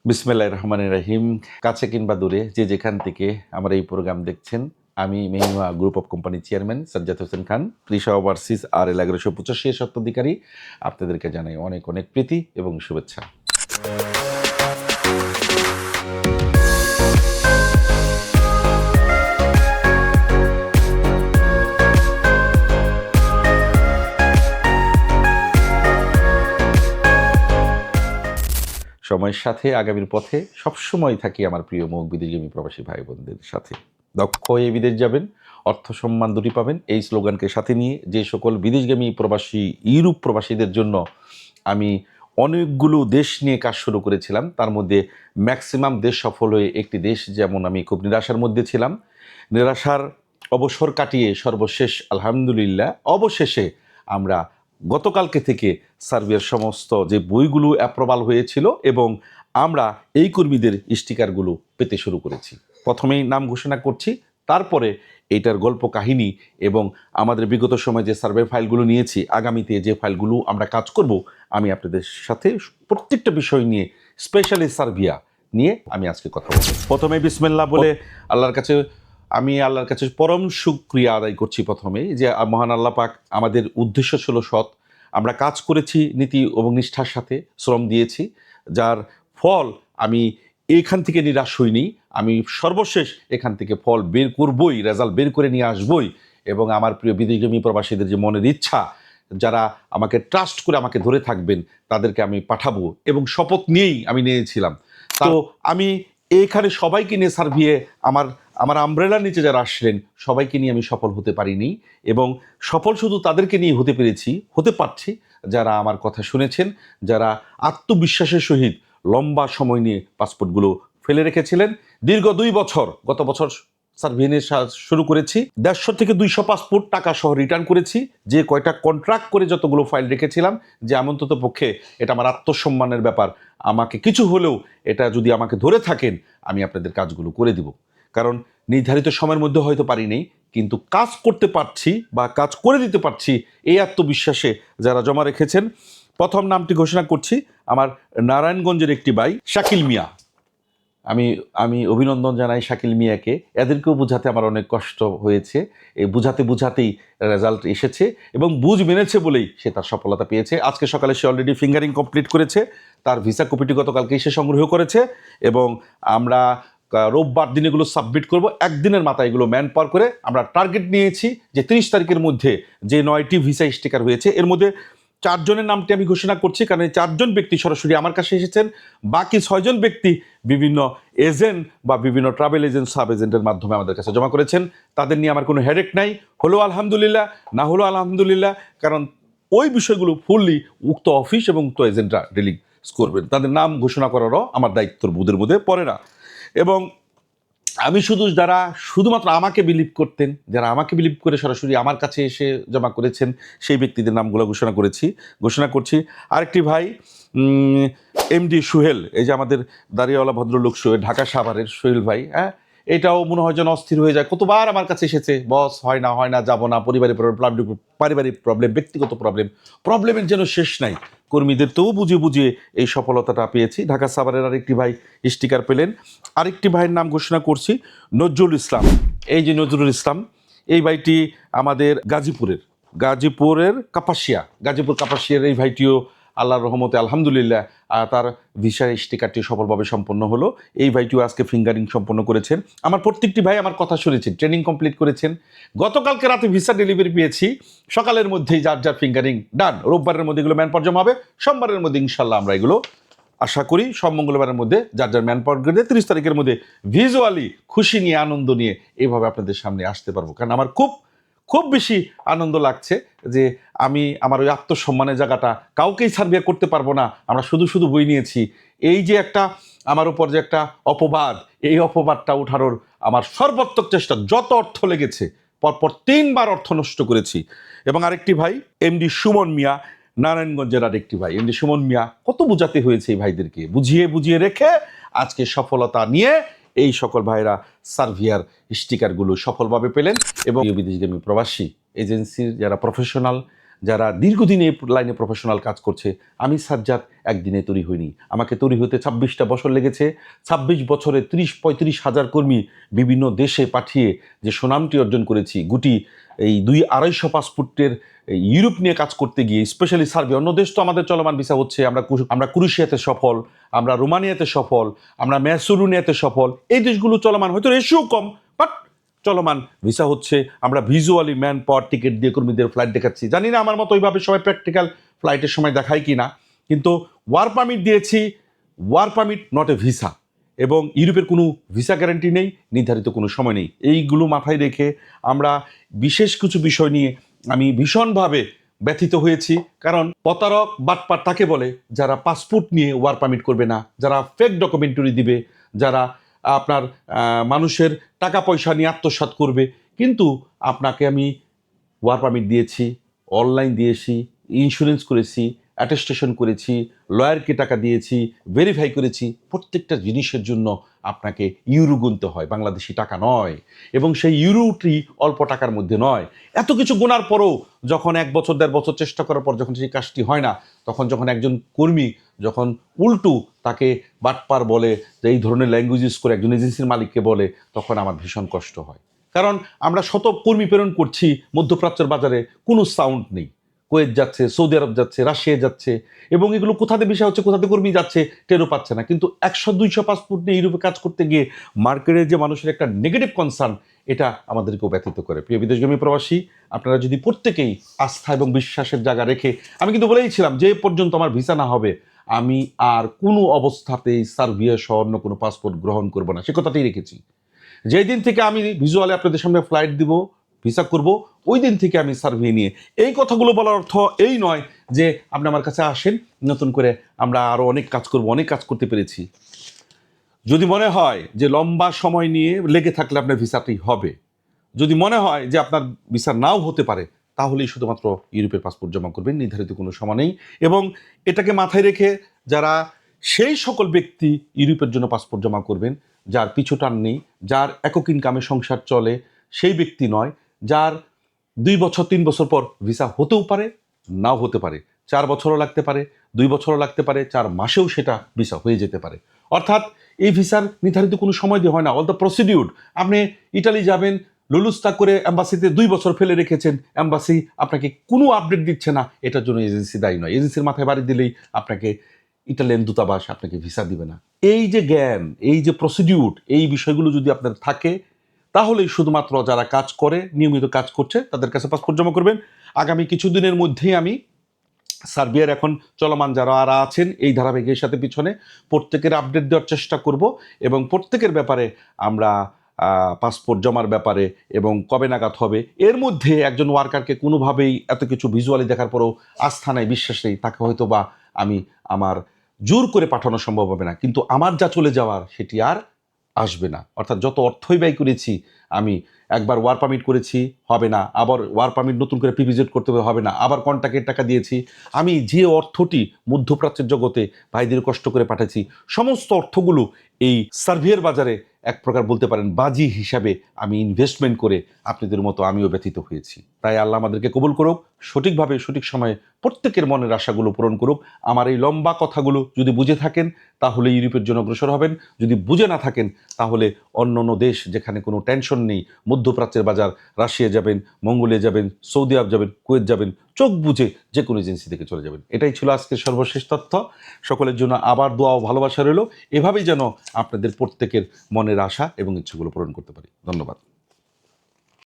বিসমিল্লাহির রহমানির রহিম। কাছে কিংবা দূরে যে যেখান থেকে আমার এই প্রোগ্রাম দেখছেন, আমি Mehua group of company chairman Sajjad Hossain Khan, Trisha overseas RL 1185 এর স্বত্বাধিকারী। আপনাদেরকে জানাই অনেক অনেক প্রীতি এবং শুভেচ্ছা। সময়ের সাথে আগামীর পথে সবসময় থাকি আমার প্রিয় মুখ বিদেশগামী প্রবাসী ভাই বোনদের সাথে। দক্ষ হয়ে বিদেশ যাবেন, অর্থ সম্মান দুটি পাবেন, এই স্লোগানকে সাথে নিয়ে যে সকল বিদেশগামী প্রবাসী ইউরোপ প্রবাসীদের জন্য আমি অনেকগুলো দেশ নিয়ে কাজ শুরু করেছিলাম। তার মধ্যে ম্যাক্সিমাম দেশ সফল হয়ে একটি দেশ, যেমন আমি খুব নিরাশার মধ্যে ছিলাম, নিরাশার অবসর কাটিয়ে সর্বশেষ আলহামদুলিল্লাহ অবশেষে আমরা গতকালকে থেকে সার্বিয়ার সমস্ত যে বইগুলো অ্যাপ্রুভাল হয়েছিল এবং আমরা এই কর্মীদের স্টিকারগুলো পেতে শুরু করেছি। প্রথমেই নাম ঘোষণা করছি, তারপরে এইটার গল্প কাহিনী এবং আমাদের বিগত সময়ে যে সার্ভে ফাইলগুলো নিয়েছি, আগামীতে যে ফাইলগুলো আমরা কাজ করব, আমি আপনাদের সাথে প্রত্যেকটা বিষয় নিয়ে, স্পেশালি সার্বিয়া নিয়ে আমি আজকে কথা বলব। প্রথমে বিসমিল্লাহ বলে আল্লাহর কাছে পরম শুকরিয়া আদায় করছি প্রথমেই, যে মহান আল্লাহ পাক আমাদের উদ্দেশ্য ছিল সৎ, আমরা কাজ করেছি নীতি এবং নিষ্ঠার সাথে, শ্রম দিয়েছি, যার ফল আমি এখান থেকে নিরাশ হইনি। আমি সর্বশেষ এখান থেকে ফল বের করবই, রেজাল্ট বের করে নিয়ে আসবই। এবং আমার প্রিয় বিদেশগামী প্রবাসীদের যে মনের ইচ্ছা, যারা আমাকে ট্রাস্ট করে আমাকে ধরে থাকবেন, তাদেরকে আমি পাঠাবো এবং শপথ নিয়েই আমি নিয়েছিলাম। তো আমি এইখানে সবাইকে নিয়ে সার্ভিয়ে আমার আমার আমব্রেলার নিচে যারা আসলেন সবাইকে নিয়ে আমি সফল হতে পারিনি, এবং সফল শুধু তাদেরকে নিয়ে হতে পারছি যারা আমার কথা শুনেছেন, যারা আত্মবিশ্বাসের সহিত লম্বা সময় নিয়ে পাসপোর্টগুলো ফেলে রেখেছিলেন। দীর্ঘ 2 বছর, গত বছর সার্ভিয়ে শুরু করেছি, 150 থেকে 200 পাসপোর্ট টাকা সহ রিটার্ন করেছি। যে কয়টা কন্ট্রাক্ট করে যতগুলো ফাইল রেখেছিলাম, যে অন্তত পক্ষে এটা আমার আত্মসম্মানের ব্যাপার, আমাকে কিছু হলেও এটা যদি আমাকে ধরে থাকেন, আমি আপনাদের কাজগুলো করে দিব। কারণ নির্ধারিত সময়ের মধ্যে হয়তো পারিনি, কিন্তু কাজ করতে পারছি বা কাজ করে দিতে পারছি, এই আত্মবিশ্বাসে যারা জমা রেখেছেন। প্রথম নামটি ঘোষণা করছি, আমার নারায়ণগঞ্জের একটি ভাই শাকিল মিয়া। আমি অভিনন্দন জানাই শাকিল মিয়াকে। এদেরকেও বোঝাতে আমার অনেক কষ্ট হয়েছে, এই বুঝাতেই রেজাল্ট এসেছে এবং বুঝ মেনেছে বলেই সে তার সফলতা পেয়েছে। আজকে সকালে সে অলরেডি ফিঙ্গারিং কমপ্লিট করেছে, তার ভিসা কপিটি গতকালকেই সে সংগ্রহ করেছে এবং আমরা রোববার দিন এগুলো সাবমিট করব। একদিনের মাথায় এগুলো ম্যান পাওয়ার করে আমরা টার্গেট নিয়েছি যে 30 তারিখের মধ্যে যে 9টি ভিসা স্টিকার হয়েছে, এর মধ্যে 4 জনের নামটি আমি ঘোষণা করছি, কারণ এই 4 জন ব্যক্তি সরাসরি আমার কাছে এসেছেন। বাকি 6 জন ব্যক্তি বিভিন্ন এজেন্ট বা বিভিন্ন ট্রাভেল এজেন্ট, সাব এজেন্টের মাধ্যমে আমাদের কাছে জমা করেছেন। তাদের নিয়ে আমার কোনো হেডেক নাই, হলো আলহামদুলিল্লাহ, না হলো আলহামদুলিল্লাহ, কারণ ওই বিষয়গুলো ফুললি উক্ত অফিস এবং উক্ত এজেন্টরা ডিলিং করবেন। তাদের নাম ঘোষণা করারও আমার দায়িত্বর বুধের মধ্যে পড়ে না। এবং আমি শুধুমাত্র আমাকে বিলিভ করতেন, যারা আমাকে বিলিভ করে সরাসরি আমার কাছে এসে জমা করেছেন, সেই ব্যক্তিদের নামগুলো ঘোষণা করছি। আরেকটি ভাই MD সোহেল, এই যে আমাদের দাঁড়িয়েওয়ালা ভদ্রলোক সোহেল, ঢাকা সাভারের সোহেল ভাই, হ্যাঁ, এটাও মনে হয় যেন অস্থির হয়ে যায়। কতবার আমার কাছে এসেছে, বস হয় না, যাবো না, পারিবারিক প্রবলেম, ব্যক্তিগত প্রবলেমের যেন শেষ নাই। কর্মীদের তো বুঝিয়ে এই সফলতাটা পেয়েছি। ঢাকা সাভারের আরেকটি ভাই স্টিকার পেলেন। আরেকটি ভাইয়ের নাম ঘোষণা করছি, নজরুল ইসলাম। এই যে নজরুল ইসলাম, এই ভাইটি আমাদের গাজীপুরের গাজীপুর কাপাসিয়ার এই ভাইটিও আল্লাহর রহমতে আলহামদুলিল্লাহ তার ভিসা স্টিকারটি সফলভাবে সম্পন্ন হলো। এই ভাইটিও আজকে ফিঙ্গারিং সম্পন্ন করেছেন। আমার প্রত্যেকটি ভাই আমার কথা শুনেছেন, ট্রেনিং কমপ্লিট করেছেন। গতকালকে রাতে ভিসা ডেলিভারি পেয়েছি, সকালের মধ্যেই যার ফিঙ্গারিং ডান। রোববারের মধ্যে এগুলো ম্যান পাওয়ার জমা হবে, সোমবারের মধ্যে ইনশাল্লাহ আমরা এগুলো আশা করি সব মঙ্গলবারের মধ্যে যার ম্যান পাওয়ার করে 30 তারিখের মধ্যে ভিজুয়ালি খুশি নিয়ে, আনন্দ নিয়ে এইভাবে আপনাদের সামনে আসতে পারবো। কারণ আমার খুব বেশি আনন্দ লাগছে যে আমি আমার ওই আত্মসম্মানের জায়গাটা কাউকেই সার্ভে করতে পারবো না, আমরা শুধু বই নিয়েছি। এই যে একটা আমার উপর যে একটা অপবাদ, এই অপবাদটা উঠানোর আমার সর্বাত্মক চেষ্টা, যত অর্থ লেগেছে, পরপর 3 বার অর্থ নষ্ট করেছি। এবং আরেকটি ভাই MD সুমন মিয়া, নারায়ণগঞ্জের আরেকটি ভাই MD সুমন মিয়া, কত বোঝাতে হয়েছে এই ভাইদেরকে, বুঝিয়ে রেখে আজকে সফলতা নিয়ে এই সকল ভাইরা সার্ভিয়ার স্টিকারগুলো সফলভাবে পেলেন। এবং বিদেশগামী প্রবাসী এজেন্সির যারা প্রফেশনাল, যারা দীর্ঘদিন এই লাইনে প্রফেশনাল কাজ করছে। আমি সাজ্জাদ একদিনে তৈরি হইনি, আমাকে তৈরি হতে 26টা বছর লেগেছে। 26 বছরে 30-35 হাজার কর্মী বিভিন্ন দেশে পাঠিয়ে যে সুনামটি অর্জন করেছি, গুটি এই 200-250 পাসপোর্টের ইউরোপ নিয়ে কাজ করতে গিয়ে, স্পেশালি সার্বিয়া, অন্য দেশ তো আমাদের চলমান ভিসা হচ্ছে, আমরা ক্রোয়েশিয়াতে সফল, আমরা রোমানিয়াতে সফল, আমরা ম্যাসেডোনিয়াতে সফল, এই দেশগুলো চলমান, হয়তো রেশিও কম বাট চলমান ভিসা হচ্ছে। আমরা ভিজুয়ালি ম্যান পাওয়ার টিকিট দিয়ে কর্মীদের ফ্লাইট দেখাচ্ছি। জানি না আমার মতো ওইভাবে সবাই প্র্যাকটিক্যাল ফ্লাইটের সময় দেখায় কি না, কিন্তু ওয়ার পারমিট দিয়েছি, war permit not a visa, এবং ইউরোপের কোনো ভিসা গ্যারান্টি নেই, নির্ধারিত কোনো সময় নেই। এইগুলো মাথায় রেখে আমরা বিশেষ কিছু বিষয় নিয়ে আমি ভীষণভাবে ব্যথিত হয়েছি। কারণ প্রতারক বাটপার তাকে বলে যারা পাসপোর্ট নিয়ে ওয়ার পারমিট করবে না, যারা ফেক ডকুমেন্টারি দিবে, যারা আপনার মানুষের টাকা পয়সা নিয়ে আত্মসাৎ করবে। কিন্তু আপনাকে আমি ওয়ার পারমিট দিয়েছি, অনলাইন দিয়েছি, ইন্স্যুরেন্স করেছি, অ্যাটেস্টেশন করেছি, লয়ারকে টাকা দিয়েছি, ভেরিফাই করেছি। প্রত্যেকটা জিনিসের জন্য আপনাকে ইউরো গুনতে হয়, বাংলাদেশি টাকা নয়, এবং সেই ইউরোটি অল্প টাকার মধ্যে নয়। এত কিছু গোনার পরেও যখন 1 বছর 1.5 বছর চেষ্টা করার পর যখন সেই কাজটি হয় না, তখন যখন একজন কর্মী যখন উল্টো তাকে বাটপার বলে, যে এই ধরনের ল্যাঙ্গুয়েজ ইউজ করে একজন এজেন্সির মালিককে বলে, তখন আমার ভীষণ কষ্ট হয়। কারণ আমরা শত কর্মী প্রেরণ করছি মধ্যপ্রাচ্যের বাজারে, কোনো সাউন্ড নেই। কুয়েত যাচ্ছে, সৌদি আরব যাচ্ছে, রাশিয়া যাচ্ছে, এবং এগুলো কোথাতে বিষয় হচ্ছে, কোথাতে কর্মী যাচ্ছে টেরও পাচ্ছে না। কিন্তু 100-200 পাসপোর্ট নিয়ে ইউরোপে কাজ করতে গিয়ে মার্কেটের যে মানুষের একটা নেগেটিভ কনসার্ন, এটা আমাদেরকেও ব্যথিত করে। প্রিয় বিদেশগামী প্রবাসী, আপনারা যদি প্রত্যেকেই আস্থা এবং বিশ্বাসের জায়গা রেখে, আমি কিন্তু বলেইছিলাম যে পর্যন্ত আমার ভিসা না হবে আমি আর কোনো অবস্থাতেই সার্বিয়া সহ অন্য কোনো পাসপোর্ট গ্রহণ করব না, সে কথাতেই রেখেছি। যেই দিন থেকে আমি ভিজুয়ালি আপনাদের সামনে ফ্লাইট দিব, ভিসা করব, ওই দিন থেকে আমি সার্ভে নিয়ে, এই কথাগুলো বলার অর্থ এই নয় যে আপনি আমার কাছে আসেন, নতুন করে আমরা আরও অনেক কাজ করব, অনেক কাজ করতে পেরেছি। যদি মনে হয় যে লম্বা সময় নিয়ে লেগে থাকলে আপনার ভিসাটি হবে, যদি মনে হয় যে আপনার ভিসা নাও হতে পারে, তাহলেই শুধুমাত্র ইউরোপের পাসপোর্ট জমা করবেন, নির্ধারিত কোনো সময় নেই। এবং এটাকে মাথায় রেখে যারা সেই সকল ব্যক্তি ইউরোপের জন্য পাসপোর্ট জমা করবেন, যার পিছু টান নেই, যার একক ইনকামে সংসার চলে, সেই ব্যক্তি নয়, যার 2 বছর 3 বছর পর ভিসা হতেও পারে, নাও হতে পারে, 4 বছরও লাগতে পারে, 2 বছরও লাগতে পারে, 4 মাসেও সেটা ভিসা হয়ে যেতে পারে। অর্থাৎ এই ভিসার নির্ধারিত কোনো সময় দিয়ে হয় না, অল দ্য প্রসিডিউর। আপনি ইটালি যাবেন, লুলুস্তা করে অ্যাম্বাসিতে 2 বছর ফেলে রেখেছেন, অ্যাম্বাসি আপনাকে কোনো আপডেট দিচ্ছে না, এটার জন্য এজেন্সি দায়ী নয়। এজেন্সির মাথায় বাড়ি দিলেই আপনাকে ইটালিয়ান দূতাবাস আপনাকে ভিসা দিবে না। এই যে জ্ঞান, এই যে প্রসিডিউর, এই বিষয়গুলো যদি আপনার থাকে, তাহলেই শুধুমাত্র যারা কাজ করে, নিয়মিত কাজ করছে, তাদের কাছে পাসপোর্ট জমা করবেন। আগামী কিছুদিনের মধ্যেই আমি সার্বিয়ার এখন চলমান যারা আছেন এই ধারাবাহিকের সাথে পিছনে প্রত্যেকের আপডেট দেওয়ার চেষ্টা করব, এবং প্রত্যেকের ব্যাপারে আমরা পাসপোর্ট জমার ব্যাপারে এবং কবে নাগাদ হবে, এর মধ্যে একজন ওয়ার্কারকে কোনোভাবেই এত কিছু ভিজুয়ালি দেখার পরেও আস্থা নেই, বিশ্বাস নেই, তাকে হয়তো বা আমি আমার জোর করে পাঠানো সম্ভব হবে না, কিন্তু আমার যা চলে যাওয়ার সেটি আর আসবে না। অর্থাৎ যত অর্থই ব্যয় করেছি, আমি একবার ওয়ার পারমিট করেছি, হবে না, আবার ওয়ার পারমিট নতুন করে পিভিজিট করতে হবে না, আবার কন্ট্রাক্টের টাকা দিয়েছি, আমি যে অর্থটি মধ্যপ্রাচ্যের জগতে ভাইদের কষ্ট করে পাঠাচ্ছি, সমস্ত অর্থগুলো এই সার্ভিয়ার বাজারে এক প্রকার বলতে পারেন বাজি হিসাবে আমি ইনভেস্টমেন্ট করে আপনাদের মতো আমিও ব্যথিত হয়েছি। তাই আল্লাহ আমাদেরকে কবুল করুক, সঠিকভাবে সঠিক সময়ে প্রত্যেকের মনের আশাগুলো পূরণ করুক। আমার এই লম্বা কথাগুলো যদি বুঝে থাকেন, তাহলে ইউরোপের জন্য অগ্রসর হবেন। যদি বুঝে না থাকেন, তাহলে অন্য অন্য দেশ যেখানে কোনো টেনশন নেই, মধ্যপ্রাচ্যের বাজার, রাশিয়া যাবেন, মঙ্গোলিয়া যাবেন, সৌদি আরব যাবেন, কুয়েত যাবেন, চোখ বুঝে যে কোনো এজেন্সি থেকে চলে যাবেন। এটাই ছিল আজকের সর্বশেষ তথ্য। সকলের জন্য আবার দোয়া ও ভালোবাসা রইল, এভাবেই যেন আপনাদের প্রত্যেকের মনের আশা এবং ইচ্ছেগুলো পূরণ করতে পারি। ধন্যবাদ।